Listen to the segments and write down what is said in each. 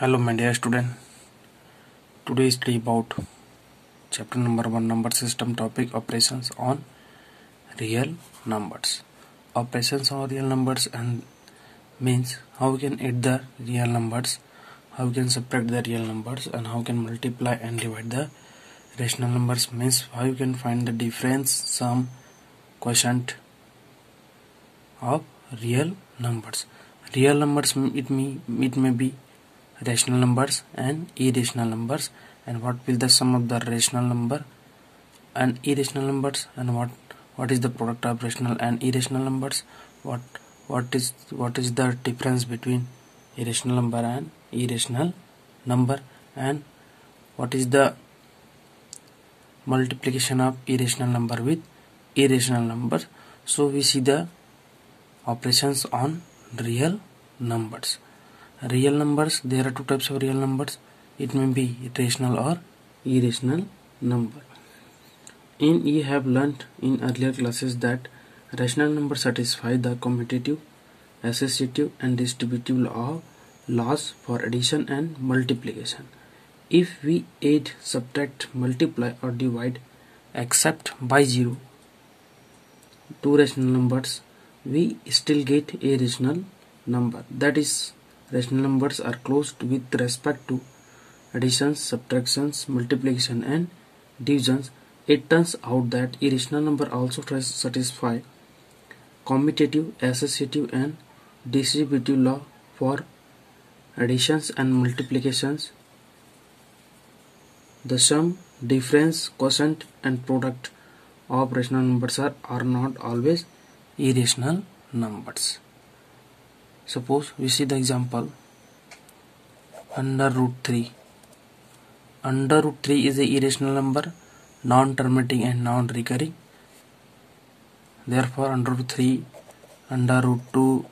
Hello my dear student. Today is study about chapter number 1 number system topic operations on real numbers. Operations on real numbers and means how we can add the real numbers, how we can subtract the real numbers, and how we can multiply and divide the rational numbers, means how you can find the difference, sum, quotient of real numbers. Real numbers it may be rational numbers and irrational numbers, and what will the sum of the rational number and irrational numbers, and what is the product of rational and irrational numbers, what is the difference between irrational number and irrational number, and what is the multiplication of irrational number with irrational number. So we see the operations on real numbers. Real numbers, there are two types of real numbers. It may be rational or irrational number. You have learnt in earlier classes that rational numbers satisfy the commutative, associative and distributive laws for addition and multiplication. If we add, subtract, multiply or divide except by 0 two rational numbers, we still get a rational number. That is, rational numbers are closed with respect to additions, subtractions, multiplication and divisions. It turns out that irrational number also satisfy commutative, associative and distributive law for additions and multiplications. The sum, difference, quotient and product of rational numbers are not always irrational numbers. Suppose we see the example under root 3. Under root 3 is a irrational number, non-terminating and non-recurring. Therefore under root 3, under root 2,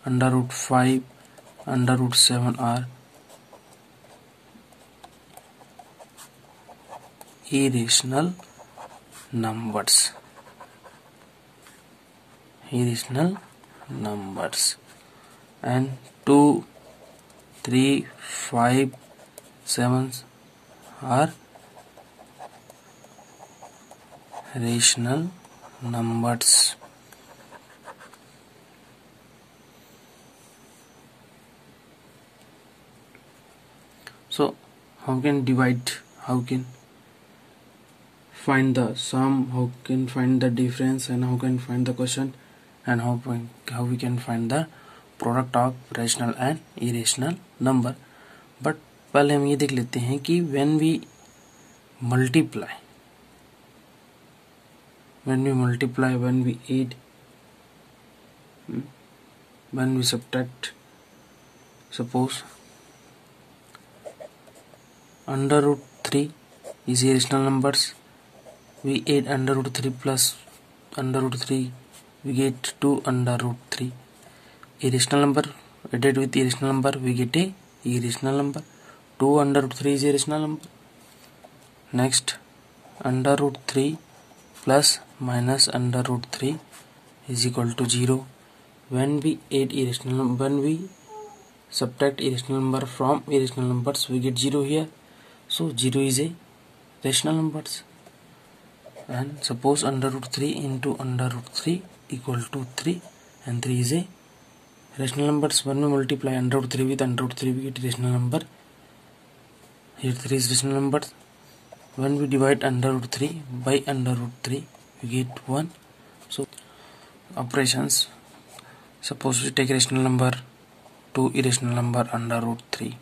under root 5, under root 7 are irrational numbers. Irrational numbers. And 2, 3, 5, 7 are rational numbers. So how can divide, how can find the sum, how can find the difference, and how can find the quotient, and how we can find the product of rational and irrational number. But पहले हम ये देख लेते हैं कि when we multiply, when we add, when we subtract. Suppose under root 3 is irrational numbers. We add under root 3 plus under root 3, we get 2 under root 3. Irrational number added with irrational number, we get a irrational number. 2 under root 3 is irrational number. Next, under root 3 plus minus under root 3 is equal to 0. When we add irrational number, when we subtract irrational number from irrational numbers, we get 0 here. So 0 is a rational numbers. And suppose under root 3 into under root 3 equal to 3, and 3 is a rational numbers. When we multiply under root 3 with under root 3, we get rational number. Here 3 is rational number. When we divide under root 3 by under root 3, we get 1. So operations, suppose we take rational number 2 irrational number under root 3,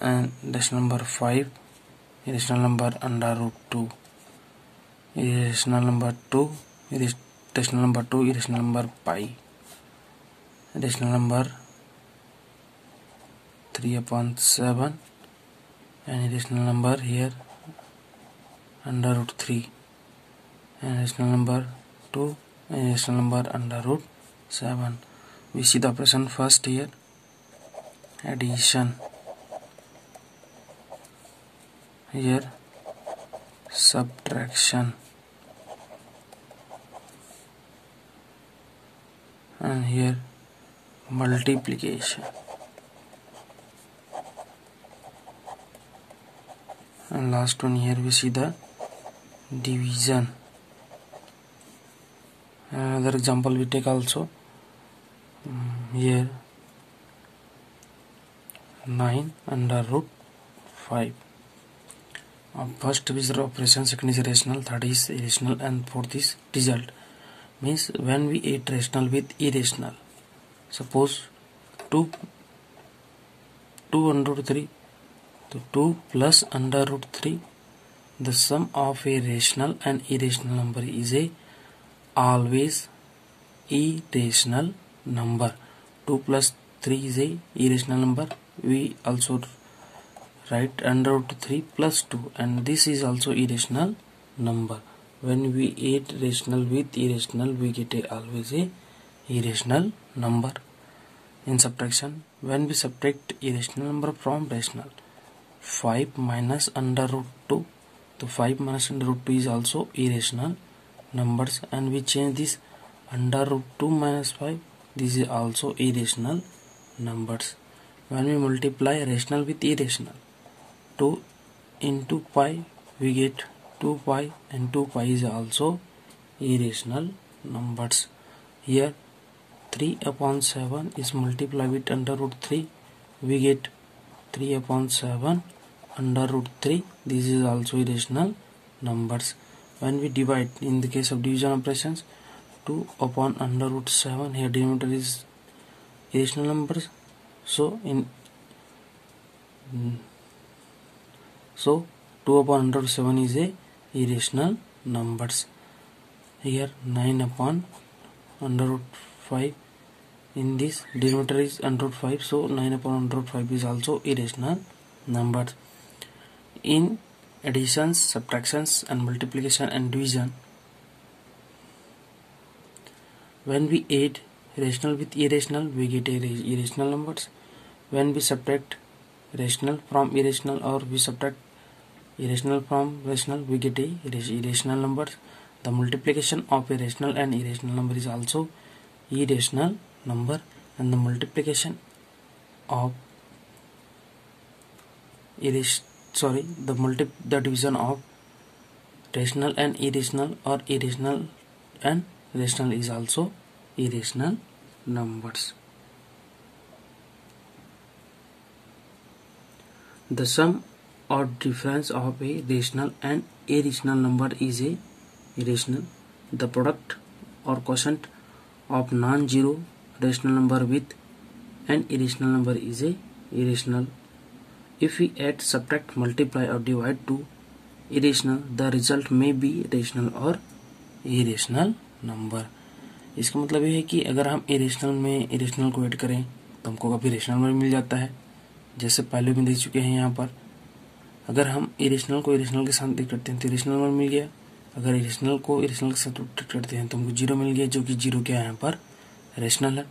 and rational number 5 irrational number under root 2, irrational number 2 irrational number pi, rational number 3 upon 7, and irrational number here under root 3, and rational number 2 and rational number under root 7. We see the operation first here, addition, here subtraction, and here multiplication. and last one here we see the division. Another example we take also. Here 9 under root 5. First is the operation, second is rational, third is irrational, and fourth is result. Means when we add rational with irrational, suppose 2 under root 3, so 2 plus under root 3, the sum of a rational and irrational number is a always irrational number. 2 plus 3 is a irrational number. We also write under root 3 plus 2, and this is also irrational number. When we add rational with irrational, we get always a irrational number. In subtraction, when we subtract irrational number from rational, 5 minus under root 2, so 5 minus under root 2 is also irrational numbers, and we change this under root 2 minus 5, this is also irrational numbers. When we multiply rational with irrational, 2 into pi, we get 2 pi, and 2 pi is also irrational numbers. Here 3 upon 7 is multiplied with under root 3, we get 3 upon 7 under root 3, this is also irrational numbers. When we divide, in the case of division operations, 2 upon under root 7, here denominator is irrational numbers, so 2 upon under root 7 is a irrational numbers. Here 9 upon under root 5, in this denominator is under root 5, so 9 upon under root 5 is also irrational numbers. In additions, subtractions, and multiplication and division, when we add rational with irrational, we get irrational numbers. When we subtract rational from irrational, or we subtract irrational from rational, we get irrational numbers. The multiplication of a rational and irrational number is also irrational number, and the multiplication of the division of rational and irrational, or irrational and rational, is also irrational numbers. The sum or difference of a rational and irrational number is a irrational. The product or quotient of non-zero rational number with an irrational number is a irrational. If we add, subtract, multiply or divide to irrational, the result may be rational or irrational number. इसका मतलब ये है कि अगर हम irrational में irrational को add करें तो हमको कभी रेशनल में मिल जाता है, जैसे पहले भी देख चुके हैं यहाँ पर. अगर हम इरेशनल को इरेशनल के साथ ऐड करते हैं तो इरेशनल में मिल गया. अगर इरेशनल को इरेशनल के साथ ऐड करते हैं तो हमको जीरो मिल गया, जो कि जीरो क्या है यहाँ पर रेशनल है.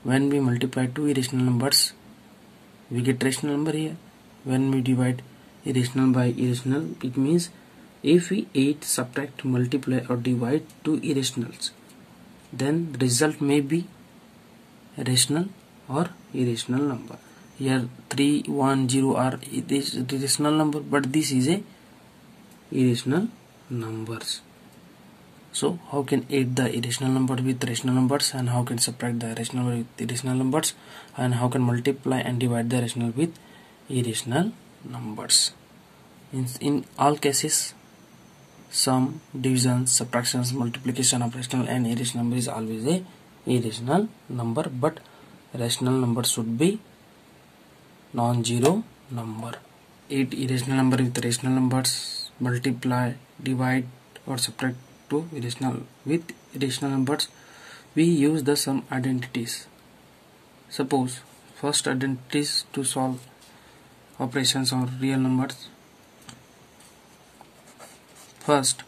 When we multiply two irrational numbers we get rational number here. When we divide irrational by irrational, it means if we add, subtract, multiply or divide two irrationals, then result may be rational or irrational number. Here 3, 1, 0 are irrational number, but this is a irrational numbers. So how can add the irrational number with rational numbers, and how can subtract the rational number with irrational numbers, and how can multiply and divide the rational with irrational numbers. In all cases, sum, division, subtractions, multiplication of rational and irrational number is always a irrational number, but rational number should be non-zero number. 8 irrational number with rational numbers, multiply, divide or subtract to irrational with irrational numbers, we use the sum identities. Suppose first identities to solve operations on real numbers. First,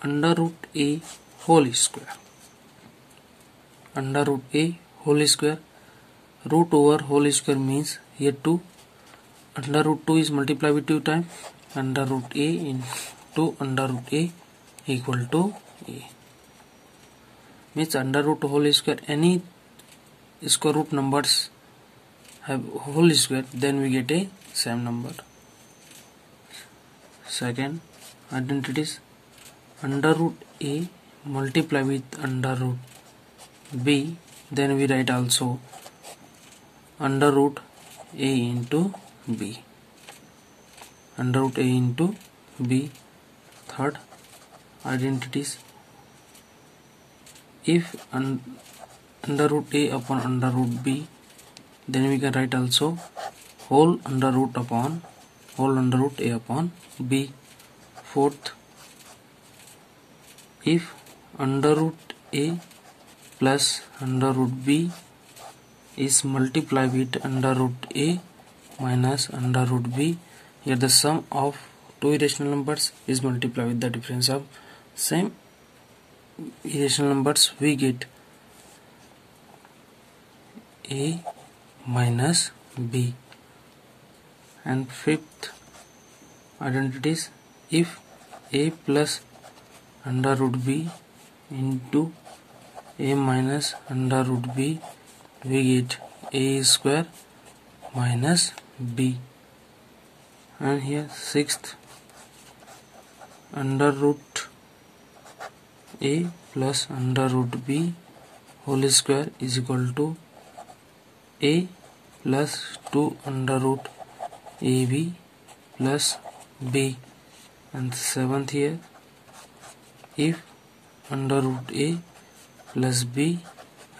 under root a whole square. Under root a whole square. Root over whole square means here 2. Under root 2 is multiplied with 2 times. Under root a into under root a equal to a. Means under root whole square, any square root numbers have whole square, then we get a same number. second identity is under root a multiply with under root b, then we write also under root a into b, under root a into b. Third identity is if under root a upon under root b, then we can write also whole under root a upon b. Fourth, if under root a plus under root b is multiplied with under root a minus under root b, here the sum of two irrational numbers is multiplied with the difference of same irrational numbers, we get a minus b. And fifth identity is if a plus under root b into a minus under root b, we get a square minus b. And here sixth, under root a plus under root b whole square is equal to a plus 2 under root ab plus b. And seventh here, if under root a plus b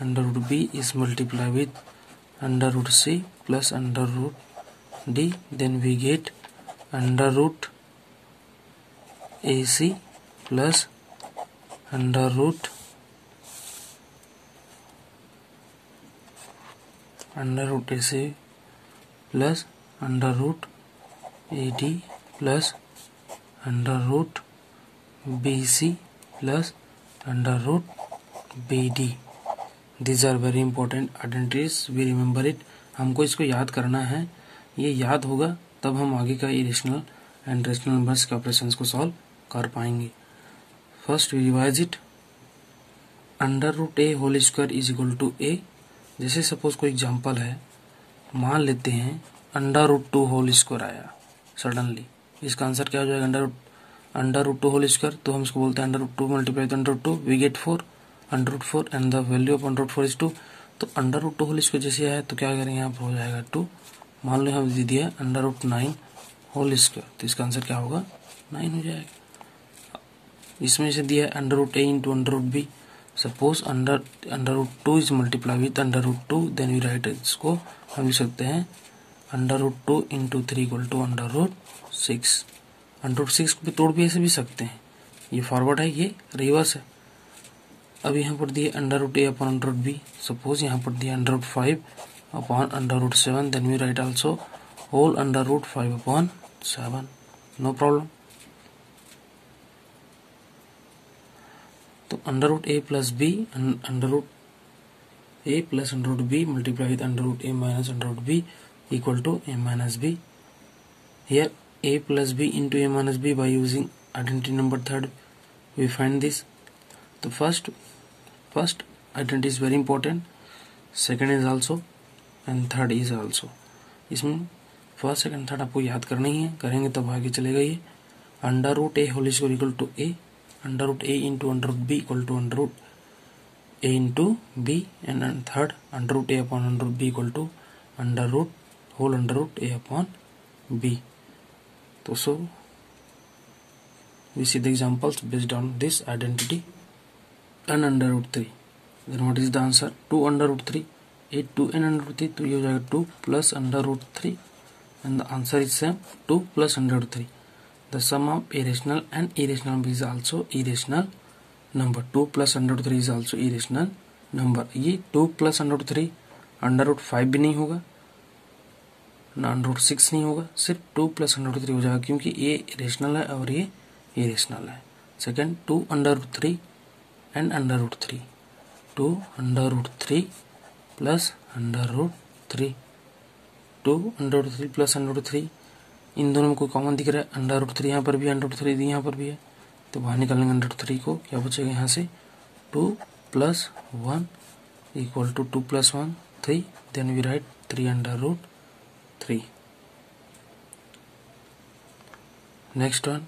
under root b is multiplied with under root c plus under root d, then we get under root ac plus under root ac plus under root ad plus under root bc plus under root bd. These are very important identities, we remember it. हमको इसको याद करना है, ये याद होगा तब हम आगे का इरेशनल एंड रेशनल नंबर्स के ऑपरेशंस को सॉल्व कर पाएंगे. First we revise it. Under root A whole square is equal to a. जैसे सपोज कोई एग्जांपल है, मान लेते हैं अंडर रूट 2 होल स्क्वायर आया सडनली, इसका आंसर क्या हो जाएगा अंडर रूट 2 होल स्क्वायर. तो हम इसको बोलते हैं under root 2 multiply with under root 2, we get 4 under root 4 and the value of under root 4 is 2. तो अंडर रूट 2 होल स्क्वायर जैसे आया तो क्या करेंगे, यहाँ पर हो जाएगा 2. मान लो हम दे दिया अंडर रूट 9 होल स्क्वायर, तो इसका आंसर क्या होगा 9 हो जाएगा. इसमें से दिया under root A into under root B. Suppose under root 2 is multiply with under root 2, then we write इसको हम लिख सकते हैं under root 2 into 3 equal to under root 6. Under root 6 को भी तोड़ भी ऐसे भी सकते हैं, ये फॉरवर्ड है ये रिवर्स है. अब यहाँ पर दिए अंडर रूट ए upon under root B. Suppose यहाँ पर दिया under root 5 upon under root 7, then we write also whole under root 5 upon 7. No problem. तो under root a plus b under root a plus under root b multiply with under root a minus under root B equal to a minus b. Here a plus b into a minus b by using identity number third we find this. The first identity is very important, second is also and third is also. इसमें first second third आपको याद करना ही है, करेंगे तब आगे चलेगा. ये under root A whole square equal to A, under root A into under root B equal to under root A into B, and third under root A upon under root B equal to under root whole under root A upon B. So we see the examples based on this identity. n under root 3, then what is the answer? 2 under root 3, 8 2 n under root 3, तो ये हो जाएगा 2 plus under root 3 and the answer is same 2 plus under root 3. The sum of irrational and irrational number is also irrational number. 2 plus under root 3 is also irrational number. ये 2 plus under root 3 under root 5 भी नहीं होगा ना under root 6 नहीं होगा, सिर्फ 2 plus under root 3 हो जाएगा क्योंकि ये रेशनल है और ये इरेशनल है. Second 2 under root 3 and under root 3, 2 under root 3 plus under root 3, 2 under root 3 plus under root 3. इन दोनों में कोई कॉमन दिख रहा है, अंडर रूट 3 यहाँ पर भी, अंडर रूट 3 यहाँ पर भी है, तो बाहर निकालेंगे अंडर रूट 3 को, क्या बचेगा यहाँ से 2 plus 1 equal to 2 plus 1 3, then we write 3 under root 3. Next one,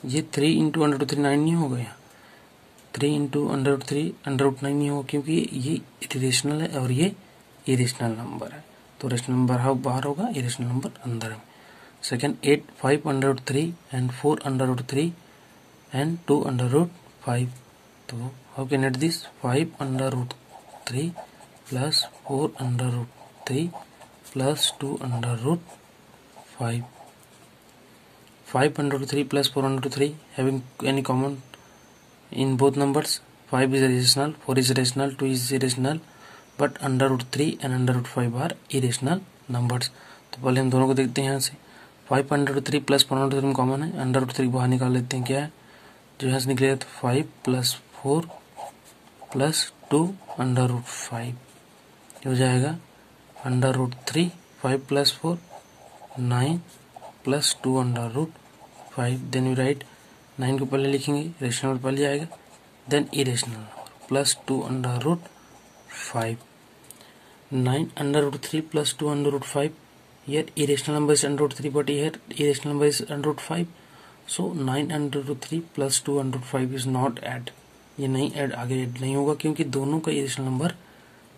ये 3 इंटू अंडर रूट 3 9 नहीं होगा यहाँ, 3 into under root 3 under root 9 नहीं होगा, क्योंकि ये इरेशनल है और ये इरेशनल नंबर है, तो रेशनल नंबर बाहर होगा, इरेशनल नंबर अंदर है। Second 8 5 under root 3 and 4 under root 3 and 2 under root 5, तो how can add this, 5 under root 3 plus 4 under root 3 plus 2 under root 5, 5 under root 3 plus 4 under root 3 having any common in both numbers, 5 is irrational, 4 is irrational, 2 is irrational, but under root 3 and under root 5 are irrational numbers। तो पहले हम दोनों को देखते हैं यहाँ से, 5 under root 3 plus 4 under root 3 common है, अंडर रूट 3 बाहर निकाल लेते हैं, क्या है जो यहाँ से निकलेगा, तो 5 प्लस 4 प्लस 2 अंडर रूट 5 हो जाएगा, under root 3 5 plus 4 9 plus 2 under root 5, then we write 9 को पहले लिखेंगे, रेशनल नंबर पहले आएगा, then irrational number plus 2 under root 5, 9 under root 3 plus 2 under root 5, here irrational number is under root 3 but here irrational number is under root 5, so 9 under root 3 plus 2 under root 5 is not add, ये नहीं add, आगे add नहीं होगा क्योंकि दोनों का irrational number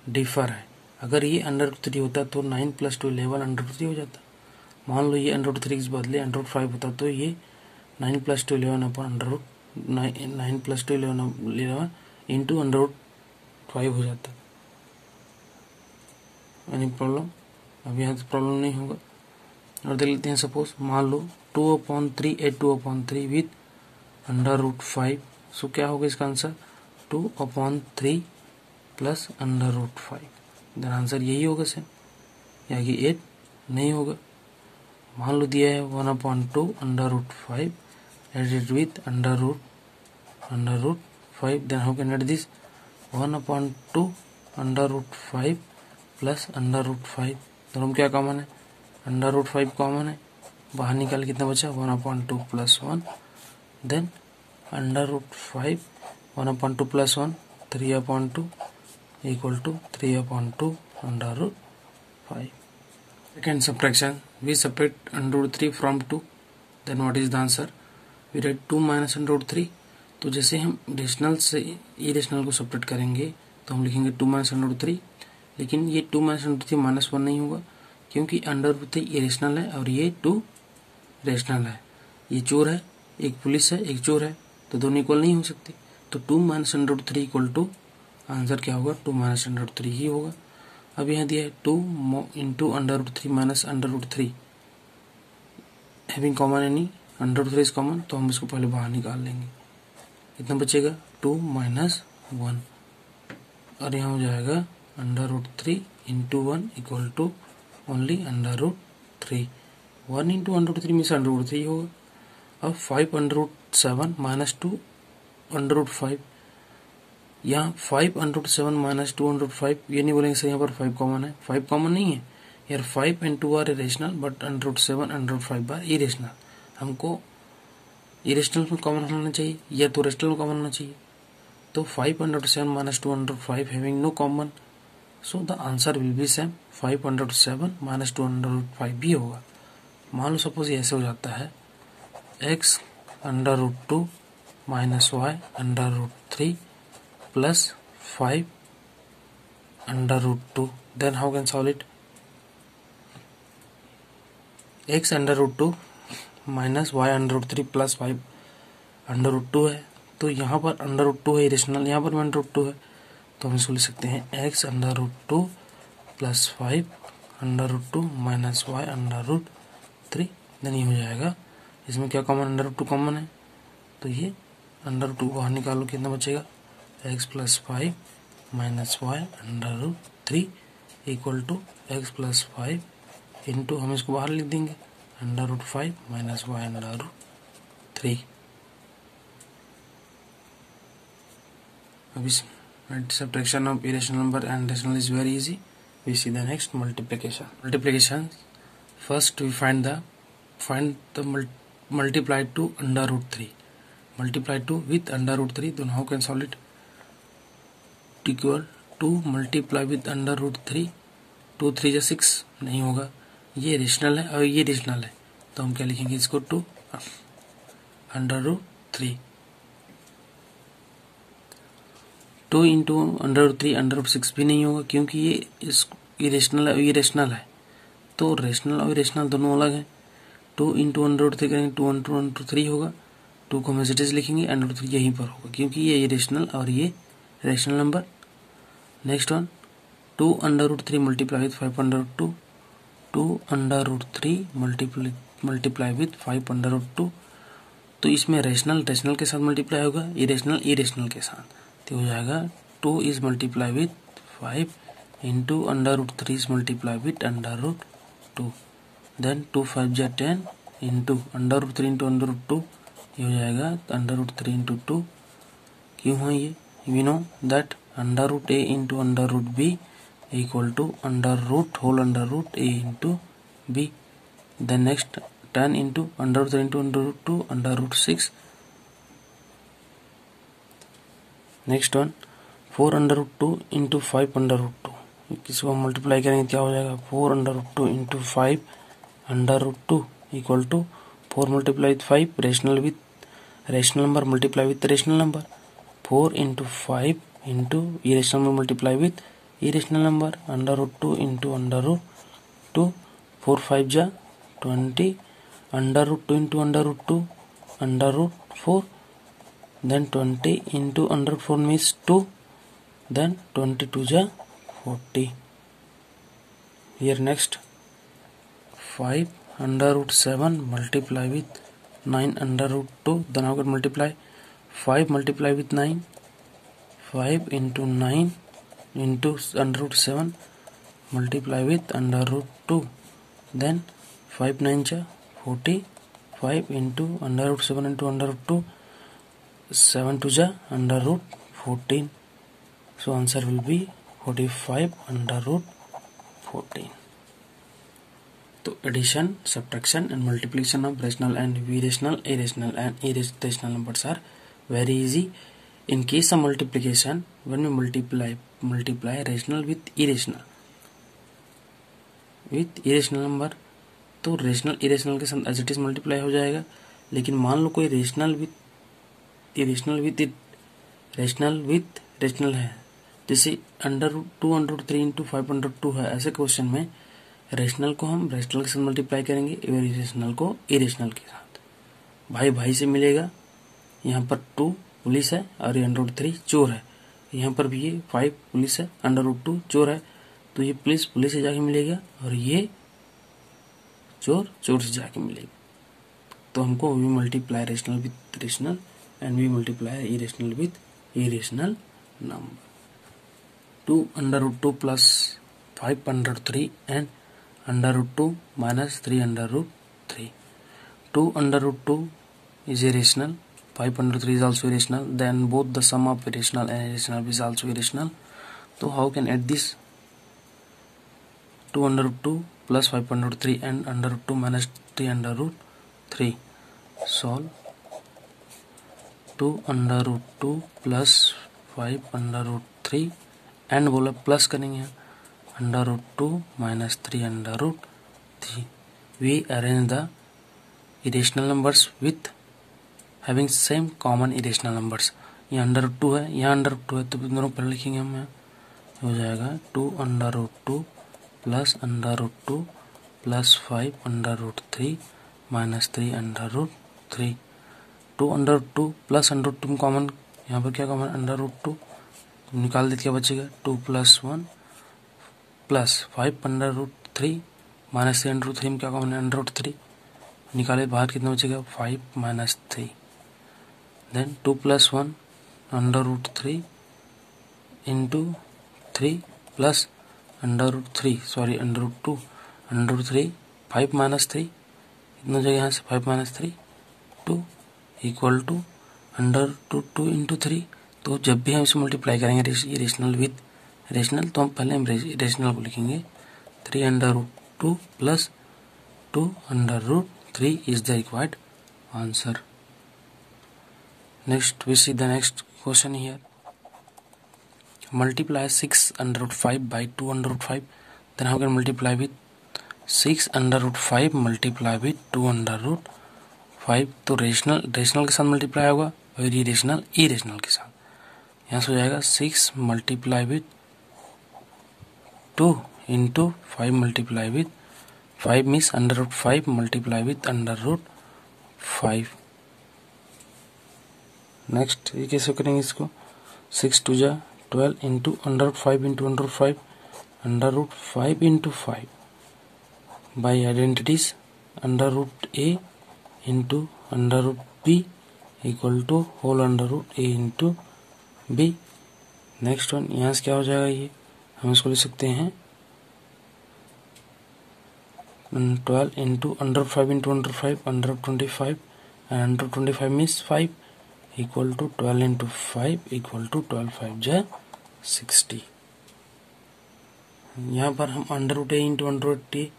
differ है। अगर ये अंडर रूट 3 होता तो 9 प्लस 2 11 अंडर रूट 3 हो जाता, मान लो ये अंडर रूट 3 के बदले अंडर रूट 5 होता तो ये 9 प्लस 2 11 अपन under root 9 plus 2 11 into under root 5 हो जाता। एनी प्रॉब्लम, अब यहाँ से प्रॉब्लम नहीं होगा। और देख लेते हैं, सपोज मान लो 2/3 add 2/3 with under root 5, so क्या होगा इसका answer 2/3 plus under root 5, then answer यही होगा सेम, यहाँ की 8 नहीं होगा। मान लो दिया है 1/2 under root 5 added with under root 5, then how can add this 1/2 under root 5 plus under root 5, दोनों में क्या कॉमन है, अंडर रूट 5 कॉमन है, बाहर निकाल कितना बचा 1/2 plus 1, then under root 5 1/2 plus 1 3/2 equal to 3/2 under root 5। Second subtraction, we separate under root 3 from 2, then what is the answer, we write 2 minus under root 3, तो जैसे हम रेशनल से इरेशनल को सेपरेट करेंगे तो हम लिखेंगे 2 minus under root 3, लेकिन ये 2 minus under root 3 -1 नहीं होगा क्योंकि अंडर रूट 3 इरेशनल है और ये 2 रेशनल है, ये चोर है, एक पुलिस है, एक चोर है, तो दोनों इक्वल नहीं हो सकते, तो 2 minus under root 3 equal to answer क्या होगा 2 minus under root 3 ही होगा। अब यहाँ दिया है 2 into under root 3 minus under root 3 having common any, under root 3 is common, तो हम इसको पहले बाहर निकाल लेंगे, कितना बचेगा 2 minus 1, और यहाँ हो जाएगा under root 3 into 1 equal to only under root 3, 1 into under root 3 means under root 3 होगा। अब 5 under root 7 minus 2 under root 5, यहाँ 5 under root 7 minus 2 under root 5, ये नहीं बोलेंगे सर यहाँ पर 5 कॉमन है, 5 कॉमन नहीं है यार, 5 and 2 are irrational but under root 7 under root 5 are irrational, हमको इरेशनल में कॉमन होना चाहिए या तो रेशनल में कॉमन होना चाहिए, तो 5 under root 7 minus 2 under root 5 having no common, so the answer will be same 5 under root 7 minus 2 under root 5 भी होगा। मान लो सपोज ये ऐसे हो जाता है x under root 2 minus y under root 3 plus 5 under root 2, then how can solve it, x under root 2 minus y under root 3 plus 5 under root 2 है, तो यहाँ पर अंडर रूट 2 है इरेशनल, यहाँ पर भी अंडर रूट 2 है, तो हम इसको लिख सकते हैं x under root 2 plus 5 under root 2 minus y under root 3, then ये हो जाएगा, इसमें क्या कॉमन, अंडर रूट 2 कॉमन है, तो ये अंडर रूट 2 बाहर निकालो, कितना बचेगा x plus 5 minus y under root 3 equal to x plus 5 into, हम इसको बाहर लिख देंगे under root 5 minus y under root 3। अब इस subtraction of irrational number and rational is very easy, we see the next multiplication, first we find the multiply to under root 3, multiply to with under root 3, then how can solve it, equal 2 multiply with under root 3, 2 3 6 नहीं होगा, ये rational है और ये rational है, तो हम क्या लिखेंगे इसको 2 under root 3। 2 into under root 3 under root 6 भी नहीं होगा क्योंकि ये इस इरेशनल है, तो रेशनल और इरेशनल दोनों अलग हैं। 2 इंटू अंडर रूट 3 करेंगे 2 इंटू अंडर रूट 3 होगा, 2 को हम एज इट इज लिखेंगे, अंडर रूट 3 यहीं पर होगा क्योंकि ये इरेशनल और ये rational number. Next one 2 under root 3 multiply with 5 under root 2, 2 under root 3 multiply with 5 under root 2। तो इसमें रेशनल के साथ मल्टीप्लाई होगा, इरेशनल के साथ, तो हो जाएगा 2 is multiply with 5 into under root 3 is multiply with under root 2, then 2 5 जा 10 into under root 3 into under root 2, ये हो जाएगा अंडर रूट 3 इंटू 2। क्यों है ये? We know that under root A into under root B equal to under root whole under root A into B. Then next 10 into under root 3 into under root 2 under root 6। Next one 4 under root 2 into 5 under root 2, किसी हम multiply करेंगे क्या हो जाएगा 4 under root 2 into 5 under root 2 equal to 4 multiply with 5 rational number multiply with rational number, 4 into 5 into irrational number multiply with irrational number under root 2 into under root 2, 4 5 जा 20 under root 2 into under root 2 under root 4, then 20 into under 4 means 2, then 22 ja 40. Here next 5 under root 7 multiply with 9 under root 2, then how can multiply 5 multiply with 9, 5 into 9 into under root 7 multiply with under root 2, then 5 9 ja 40, 5 into under root 7 into under root 2, 7 to the under root 14, so answer will be 45 under root 14. तो addition, subtraction and multiplication of rational and irrational and irrational numbers are very easy. In case of multiplication, when we multiply rational with irrational number, तो rational irrational के साथ as it is multiply हो जाएगा। लेकिन मान लो कोई rational with rational है, जैसे under root 2 under root 3 into 5 under root 2 है, ऐसे क्वेश्चन में रेशनल को हम रेशनल के साथ मल्टीप्लाई करेंगे, इरेशनल को इरेशनल के साथ। भाई भाई से मिलेगा, यहाँ पर 2 पुलिस है और ये अंडर रूट 3 चोर है, यहाँ पर भी ये 5 पुलिस है अंडर रूट 2 चोर है, तो ये पुलिस से जाके मिलेगा और ये चोर से जाके मिलेगा। तो हमको we multiply rational with rational and we multiply irrational with irrational number. 2 under root 2 plus 5 under 3 and under root 2 minus 3 under root 3. 2 under root 2 is irrational, 5 under 3 is also irrational, then both the sum of irrational and irrational is also irrational. So how can add this? 2 under root 2 plus 5 under root 3 and under root 2 minus 3 under root 3. Solve 2 under root 2 plus 5 under root 3 and बोला plus करेंगे under root 2 minus 3 under root 3. We arrange the irrational numbers with having same common irrational numbers. यहाँ under root 2 है, यहाँ under root 2 है, तो दोनों पहले लिखेंगे हम। यहाँ हो जाएगा 2 under root 2 plus under root 2 plus 5 under root 3 minus 3 under root 3। 2 under root 2 plus under root 2 common, यहाँ पर क्या कॉमन अंडर रूट 2 निकाल देते, क्या बचेगा 2 plus 1 plus 5 under root 3 minus 3 under root 3 में क्या कॉमन है अंडर रूट 3, निकाले बाहर कितना बचेगा 5 minus 3, then 2 plus 1 under root 3 into 3 plus under root 3 sorry under root 2 under root 3 5 minus 3 कितना हो जाएगा यहाँ से 5 minus 3 2 equal to under root 2 into 3। तो जब भी हम इसे मल्टीप्लाई करेंगे रेशनल विथ रेशनल, तो हम पहले हम रेशनल को लिखेंगे 3 under root 2 plus 2 under root 3 is the required answer. Next we see the next question here. Multiply 6 under root 5 by 2 under root 5, then how can multiply with 6 under root 5 multiply with 2 under root 5, तो rational के साथ multiply होगा और irrational के साथ। यहाँ से हो जाएगा 6 multiply with 2 into 5 multiply with 5 means under root 5 multiply with under root 5। Next ये कैसे करेंगे इसको, 6 2 जा 12 into under root 5 into under root 5, under root 5 into 5 by identities under root A into under root B equal to whole under root A into B. Next one यहाँ से क्या हो जाएगा, ये हम इसको लिख सकते हैं 12 into under 5 into under 5 under 25 and under 25 means 5 equal to 12 into 5 equal to 12 5 जा 60। यहाँ पर हम under root A into under root A,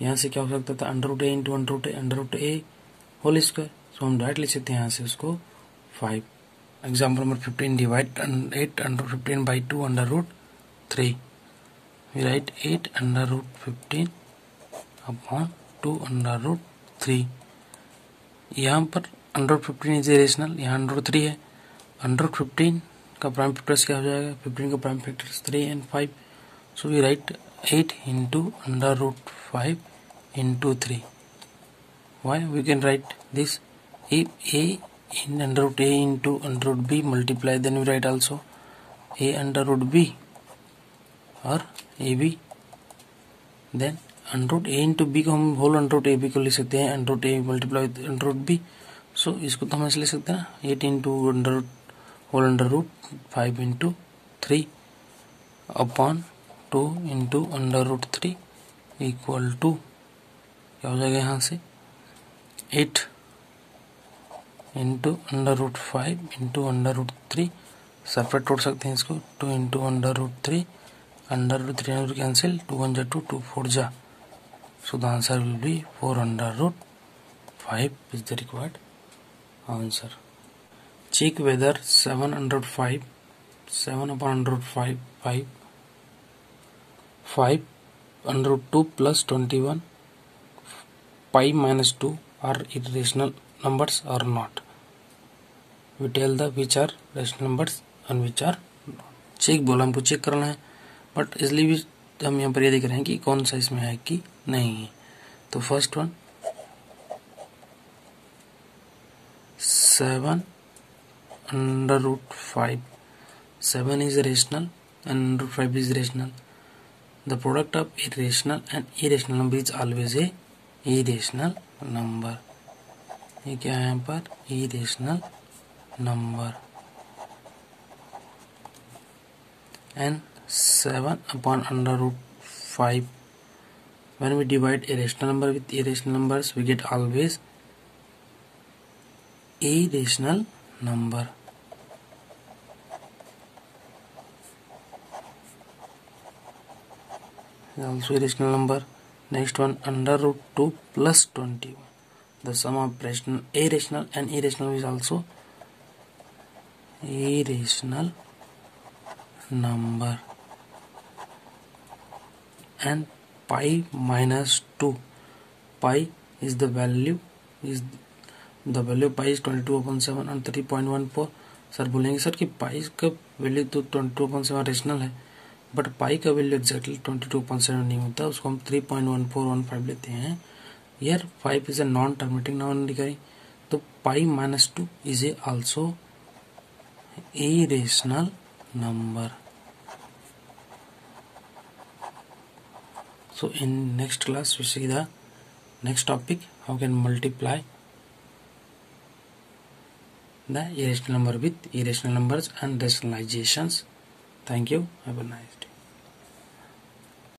यहाँ से क्या हो सकता था under root A into under root A whole square, so हम डायरेक्ट लिख सकते हैं यहाँ से उसको 5। Example number 15, divide 8 under 15 by 2 under root 3, we write 8 under root 15 upon 2 under root 3। यहाँ पर अंडर रूट 15 इज इरेशनल, यहाँ अंडर रूट 3 है, अंडर रूट 15 का प्राइम फैक्टर्स क्या हो जाएगा, 15 का prime factors 3 and 5, so we write 8 into under root 5 into 3. Why we can write this? If a in under root a into under root b multiply, then we write also a under root b or ab, then under root a into b को हम whole under root ab को लिख सकते हैं under root a multiply with under root b, so इसको तो हम ऐसे लिख सकते हैं 8 into under root whole under root 5 into 3 upon 2 into under root 3 equal to क्या हो जाएगा, यहाँ से 8 into under root 5 into under root 3, separate तोड़ सकते हैं इसको, 2 into under root 3 under root 3 under cancel, 2 1 जा 2 2 4 जा, so the answer will be 4 under root 5 is the required answer. Check whether 7 under root 5 7 upon under root 5 5 under root 2 plus 21 pi minus 2 are irrational numbers or not. We tell the which are rational numbers and which are not. Check बोला, हमको check करना है, but इसलिए भी हम यहाँ पर ये देख रहे हैं कि कौन सा इसमें है कि नहीं है। तो first one 7 under root 5, 7 is rational and under root 5 is rational. The product of irrational and irrational number is always a irrational number. ये क्या है यहाँ पर, irrational number. And 7 upon under root 5, when we divide irrational number with irrational numbers we get always irrational number। also irrational number। Next one under root 2 plus 21, the sum of irrational and irrational is also irrational number। And pi minus 2, pi is the value of pi is 22/7 and 3.14। Sir बोलेंगे sir कि पाई का value तो 22/7 rational है, but पाई का value exactly 22.7 नहीं होता, उसको हम 3.1415 लेते हैं। यार 5 is a non terminating non recurring, तो pi minus 2 is a also irrational number. So in next class we see the next topic, how can multiply the irrational number with irrational numbers and rationalizations. Thank you. Have a nice day.